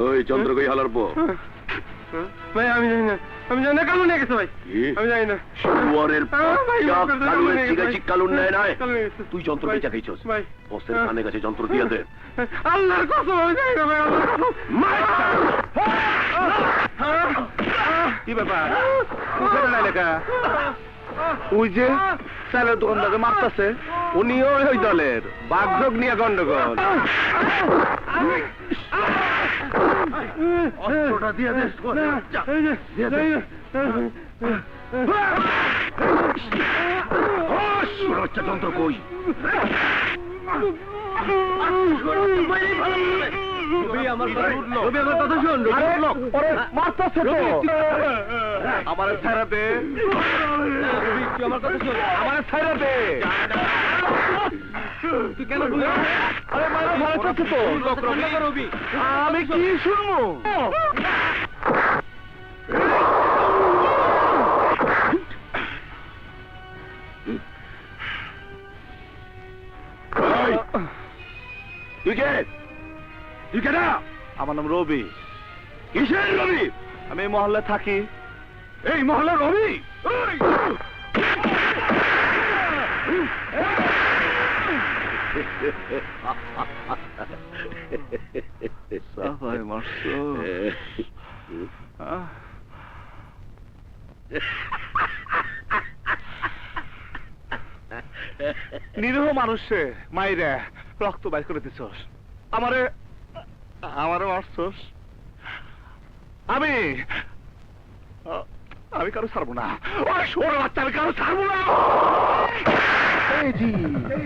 ওই যন্ত্র কই হালার পো ভাই আমি জানি না কালু নিয়ে গেছে ভাই আমি জানি না শুয়ারের কালুর জিগাইছি কালুর নেয় নাই কালু নিয়ে গেছে। তুই যন্ত্র বেচা খাইছস ভাই বসের কানে কাছে যন্ত্র দিয়া দে আল্লাহর কসম আমি জানি না ভাই আল্লাহর কসম কি ব্যাপার লেখা ওই যে চালের দোকানদারে মারতাছে উনিও ওই দলের বাগযোগ নিয়ে গন্ডগোল অস্ত্রটা দিয়ে দে সুরক্ষা যন্ত্র কই আমার ছাড়া দে আমার ছাড়া দে আমি কি শুনবো তুই কে তুই কে না আমার নাম রবি কিসের রবি আমি এই মহল্লায় থাকি এই মহল্লা রবি নিরীহ মানুষে মাইরে রক্ত বাইর করে দিছস আমারে মারছস আমি কারো ছাড়বো না আমি কারো ছাড়বো না